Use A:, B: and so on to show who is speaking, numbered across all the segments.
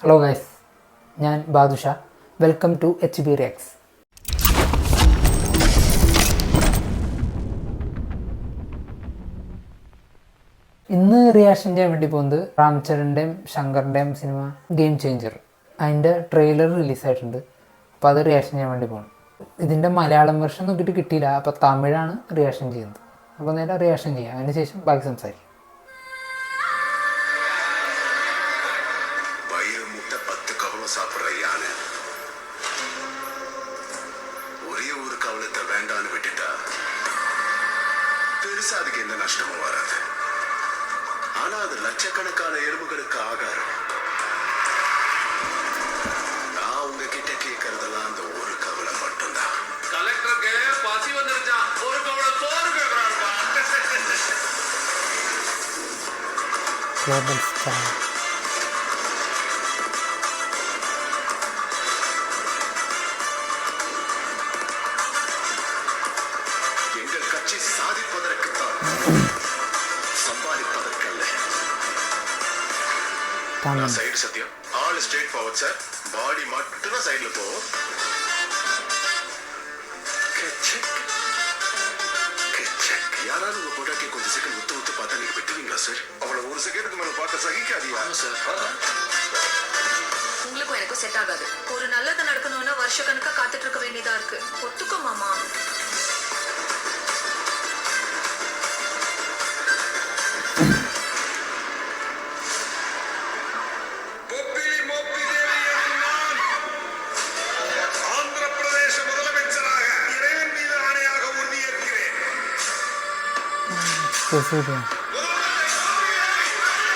A: Hello guys, ഞാൻ Badusha. Welcome to HB reacts. ഇന്ന് reaction ചെയ്യാൻ വേണ്ടി പോകുന്നത് റാംചരൻ്റെയും ശങ്കറിൻ്റെയും സിനിമ ഗെയിം ചേഞ്ചർ. അതിൻ്റെ ട്രെയിലർ റിലീസായിട്ടുണ്ട്. അപ്പോൾ അത് റിയാക്ഷൻ ചെയ്യാൻ വേണ്ടി പോകണം. ഇതിൻ്റെ മലയാളം വെർഷൻ നോക്കിയിട്ട് കിട്ടിയില്ല. അപ്പോൾ തമിഴാണ് റിയാക്ഷൻ ചെയ്യുന്നത്. അപ്പോൾ നേരെ റിയാക്ഷൻ ചെയ്യാം, അതിന് ശേഷം ബാക്കി സംസാരിക്കും.
B: சாப்பிடுற யானை ஒரே ஒரு கவலத்தை வேண்டான்னு விட்டுட்டா பெருசா அதுக்கு எந்த நஷ்டமும் வராது. ஆனா அது லட்சக்கணக்கான எறும்புகளுக்கு ஆகாரம். நான் உங்ககிட்ட கேட்கறதெல்லாம் அந்த ஒரு கவலை மட்டும்தான். கலெக்டருக்கு பசி வந்துருச்சான், ஒரு கவலை சோறு கேட்கறாருப்பா. சைடு சத்தியம், ஆல் ஸ்ட்ரெயிட் ஃபார்வர்ட் சார். பாடி மட்டும் தான் சைடுல போகும். யாராவது உங்க பொண்டாட்டியை கொஞ்சம் செகண்ட் உத்து உத்து பார்த்தா நீங்க விட்டுவீங்களா சார்? அவளை ஒரு செகண்டுக்கு மேல பார்க்க சகிக்காதியா சார்?
C: உங்களுக்கும் எனக்கும் செட் ஆகாது. ஒரு நல்லது நடக்கணும்னா வருஷ கணக்கா காத்துட்டு இருக்க வேண்டியதா இருக்கு. ஒத்துக்கோ மாமா.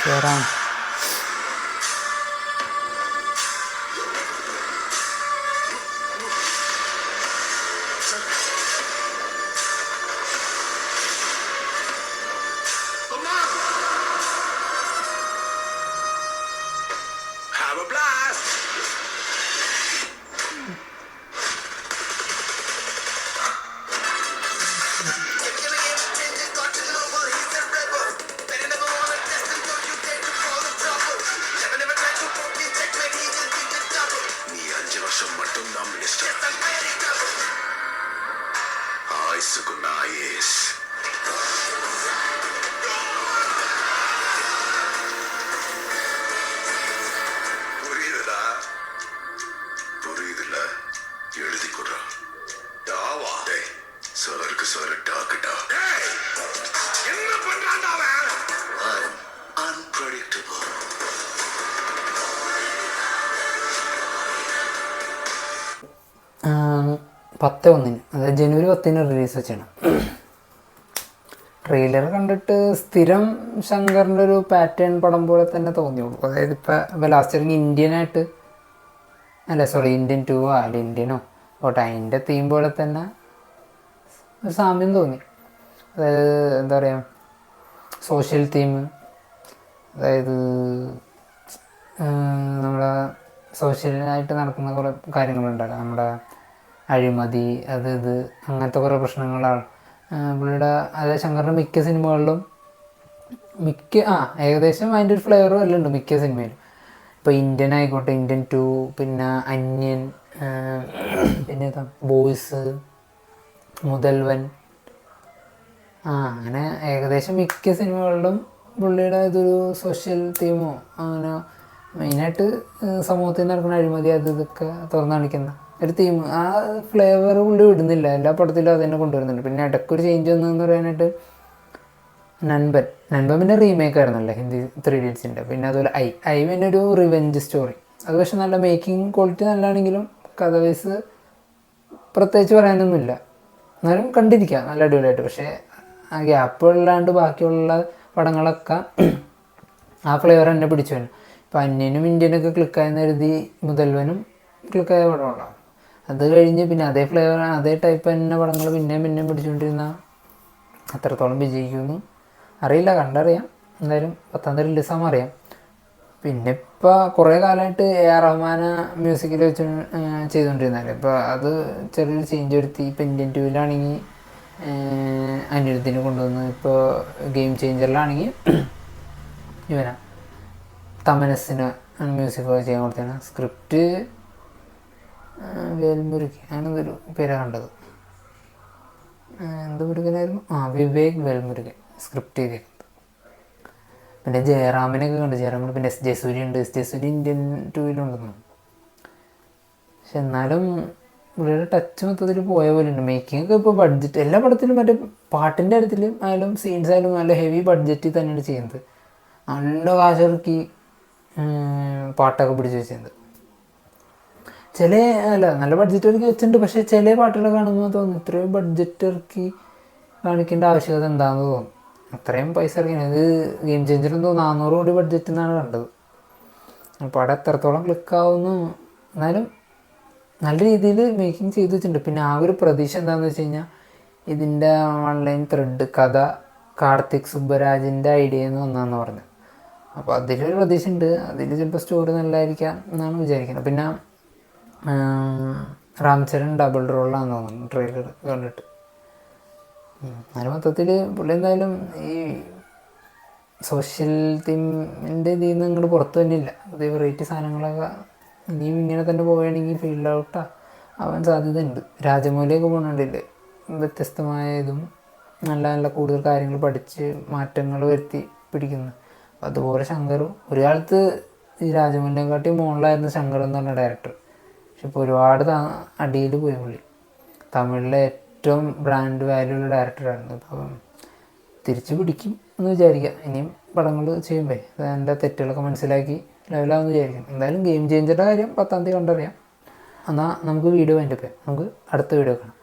A: Sekarang
B: have a blast. புரியுதுல? எழுதி கொடுறா. டாவா டேய், சருக்கு சரு டாக்குடா. டேய், என்ன பண்றான்டா அவன்? Unpredictable.
A: പത്ത് ഒന്നിന്, അതായത് ജനുവരി 10 റിലീസ് വെച്ചാണ്. ട്രെയിലർ കണ്ടിട്ട് സ്ഥിരം ശങ്കറിൻ്റെ ഒരു പാറ്റേൺ പടം പോലെ തന്നെ തോന്നിയുള്ളൂ. അതായത് ഇപ്പോൾ ലാസ്റ്റ് ഇറങ്ങി ഇന്ത്യനായിട്ട് ഇന്ത്യൻ 2 അല്ല ഇന്ത്യനോ ഓട്ടെ, അതിൻ്റെ തീം പോലെ തന്നെ ഒരു സാമ്യം തോന്നി. അതായത് എന്താ പറയുക, സോഷ്യൽ തീം, അതായത് നമ്മുടെ സോഷ്യലായിട്ട് നടക്കുന്ന കുറേ കാര്യങ്ങളുണ്ടല്ലോ, നമ്മുടെ അഴിമതി, ഇത് അങ്ങനത്തെ കുറേ പ്രശ്നങ്ങളാണ് പുള്ളിയുടെ. അതായത് ശങ്കറിൻ്റെ മിക്ക സിനിമകളിലും ഏകദേശം അതിൻ്റെ ഒരു ഫ്ലേവറും എല്ലാം ഉണ്ട് മിക്ക സിനിമയിലും. ഇപ്പോൾ ഇന്ത്യൻ ആയിക്കോട്ടെ, ഇന്ത്യൻ 2, പിന്നെ അന്യൻ, പിന്നെ ബോയ്സ്, മുതൽവൻ, അങ്ങനെ ഏകദേശം മിക്ക സിനിമകളിലും പുള്ളിയുടെ ഇതൊരു സോഷ്യൽ തീമോ അങ്ങനെ മെയിനായിട്ട് സമൂഹത്തിൽ നടക്കുന്ന അഴിമതി ഇതൊക്കെ തുറന്നു കാണിക്കുന്ന ഒരു തീം. ആ ഫ്ലേവർ പുള്ളി വിടുന്നില്ല, എല്ലാ പടത്തിലും അത് തന്നെ കൊണ്ടുവരുന്നുണ്ട്. പിന്നെ ഇടയ്ക്കൊരു ചേഞ്ച് വന്നതെന്ന് പറയാനായിട്ട് നൻപൻ പിന്നെ റീമേക്ക് ആയിരുന്നല്ലേ ഹിന്ദി 3 ഇഡിയറ്റ്സിൻ്റെ. പിന്നെ അതുപോലെ ഐ പിന്നെ ഒരു റിവെഞ്ച് സ്റ്റോറി. അത് പക്ഷെ നല്ല മേക്കിംഗ് ക്വാളിറ്റി നല്ലതാണെങ്കിലും കഥ വൈസ് പ്രത്യേകിച്ച് പറയാനൊന്നുമില്ല. എന്നാലും കണ്ടിരിക്കാം നല്ല അടിപൊളിയായിട്ട്. പക്ഷേ ആ ഗ്യാപ്പ് ഇല്ലാണ്ട് ബാക്കിയുള്ള പടങ്ങളൊക്കെ ആ ഫ്ലേവർ എന്നെ പിടിച്ചു വരും. ഇപ്പോൾ അന്യനും ഇന്ത്യനൊക്കെ ക്ലിക്കായെന്ന് എഴുതി മുതൽവനും ക്ലിക്കായ പടമുണ്ടാകും. അത് കഴിഞ്ഞ് പിന്നെ അതേ ഫ്ലേവർ അതേ ടൈപ്പ് തന്നെ പടങ്ങൾ പിന്നെയും പിടിച്ചുകൊണ്ടിരുന്ന അത്രത്തോളം വിജയിക്കുമെന്ന് അറിയില്ല, കണ്ടറിയാം. എന്തായാലും 10 റിലീസാകുമ്പോൾ അറിയാം. പിന്നെ ഇപ്പോൾ കുറേ കാലമായിട്ട് AR റഹ്മാൻ മ്യൂസിക്കിൽ വെച്ച് ചെയ്തുകൊണ്ടിരുന്നാലും ഇപ്പോൾ അത് ചെറിയൊരു ചേഞ്ച് വരുത്തി. ഇപ്പോൾ ഇന്ത്യൻ 2-ലാണെങ്കിൽ അനിരുദ്ധിനെ കൊണ്ടുവന്ന്, ഇപ്പോൾ ഗെയിം ചേഞ്ചറിലാണെങ്കിൽ ഇവനാ തമനസിനെ മ്യൂസിക് ചെയ്യാൻ കൊടുത്തതാണ്. സ്ക്രിപ്റ്റ് വേൽമുരുകൻ അങ്ങനെന്തൊരു പേരാണ് കണ്ടത്. എന്ത് മുരുകനായിരുന്നു? വിവേക് വേൽമുരുകൻ സ്ക്രിപ്റ്റ് ചെയ്തേക്കുന്നത്. പിന്നെ ജയറാമിനൊക്കെ കണ്ടു. ജയറാമിന് പിന്നെ എസ് ജെ സൂര്യ ഉണ്ട്. എസ് ജെ സൂര്യ ഇന്ത്യൻ 2-ലുണ്ടെന്നു. പക്ഷെ എന്നാലും പുള്ളിയുടെ ടച്ച് മൊത്തത്തിൽ പോയ പോലെ ഉണ്ട്. മേക്കിംഗ് ഒക്കെ ഇപ്പോൾ ബഡ്ജറ്റ് എല്ലാ പടത്തിലും മറ്റേ പാട്ടിൻ്റെ കാര്യത്തിലും ആയാലും സീൻസ് ആയാലും നല്ല ഹെവി ബഡ്ജറ്റിൽ തന്നെയാണ് ചെയ്യുന്നത്. നല്ല കാശിറക്കി പാട്ടൊക്കെ പിടിച്ച് വെച്ചിട്ടുണ്ട്. നല്ല ബഡ്ജറ്റ് ഇറക്കി വെച്ചിട്ടുണ്ട്. പക്ഷേ ചില പാട്ടുകൾ കാണുമ്പോൾ തോന്നുന്നു ഇത്രയും ബഡ്ജറ്റ് ഇറക്കി കാണിക്കേണ്ട ആവശ്യകത എന്താണെന്ന് തോന്നും. അത്രയും പൈസ ഇറക്കിയാണ്. ഇത് ഗെയിം ചേഞ്ചർ എന്തോ 400 കോടി ബഡ്ജറ്റ് എന്നാണ് കണ്ടത്. പടം എത്രത്തോളം ക്ലിക്കാവുന്നു. എന്നാലും നല്ല രീതിയിൽ മേക്കിംഗ് ചെയ്ത് വെച്ചിട്ടുണ്ട്. പിന്നെ ആ ഒരു പ്രതീക്ഷ എന്താണെന്ന് വെച്ച് കഴിഞ്ഞാൽ ഇതിൻ്റെ ഓൺലൈൻ ത്രെഡ് കഥ കാർത്തിക് സുബ്ബരാജിൻ്റെ ഐഡിയ എന്ന് വന്നതെന്ന് പറഞ്ഞത്. അപ്പോൾ അതിലൊരു പ്രതീക്ഷ ഉണ്ട്. അതിൽ ചിലപ്പോൾ സ്റ്റോറി നല്ലതായിരിക്കാം എന്നാണ് വിചാരിക്കുന്നത്. പിന്നെ രാംചരൺ ഡബിൾ റോളാണെന്ന് തോന്നുന്നു ട്രെയിലർ കണ്ടിട്ട്. എന്നാലും മൊത്തത്തിൽ പുള്ളി എന്തായാലും ഈ സോഷ്യൽ തീമിൻ്റെ ഇതിൽ നിന്ന് ഇങ്ങോട്ട് പുറത്തു തന്നെയില്ല. പുതിയ വെറൈറ്റി സാധനങ്ങളൊക്കെ ഇനിയും ഇങ്ങനെ തന്നെ പോവുകയാണെങ്കിൽ ഫീൽഡ് ഔട്ടാ ആവാൻ സാധ്യതയുണ്ട്. രാജമൗലിയൊക്കെ പോകുന്നുണ്ടില്ലേ, വ്യത്യസ്തമായ ഇതും നല്ല നല്ല കൂടുതൽ കാര്യങ്ങൾ പഠിച്ച് മാറ്റങ്ങൾ വരുത്തി പിടിക്കുന്നു. അപ്പം അതുപോലെ ശങ്കറും ഒരു കാലത്ത് ഈ രാജമൗലിനെക്കാട്ടി മുകളിലായിരുന്നു ശങ്കർ എന്ന് പറഞ്ഞ ഡയറക്ടർ. പക്ഷെ ഇപ്പോൾ ഒരുപാട് അടിയിൽ പോയി പുള്ളി. തമിഴിലെ ഏറ്റവും ബ്രാൻഡ് വാല്യൂ ഉള്ള ഡയറക്ടറായിരുന്നു. അപ്പം തിരിച്ചു പിടിക്കും എന്ന് വിചാരിക്കാം. ഇനിയും പടങ്ങൾ ചെയ്യുമ്പോൾ അതിൻ്റെ തെറ്റുകളൊക്കെ മനസ്സിലാക്കി ലെവലാവെന്ന് വിചാരിക്കും. എന്തായാലും ഗെയിം ചേഞ്ചറുടെ കാര്യം 10-ാം തീയതി കണ്ടറിയാം. എന്നാൽ നമുക്ക് വീഡിയോ വേണ്ടിപ്പോൾ നമുക്ക് അടുത്ത വീഡിയോ കാണാം.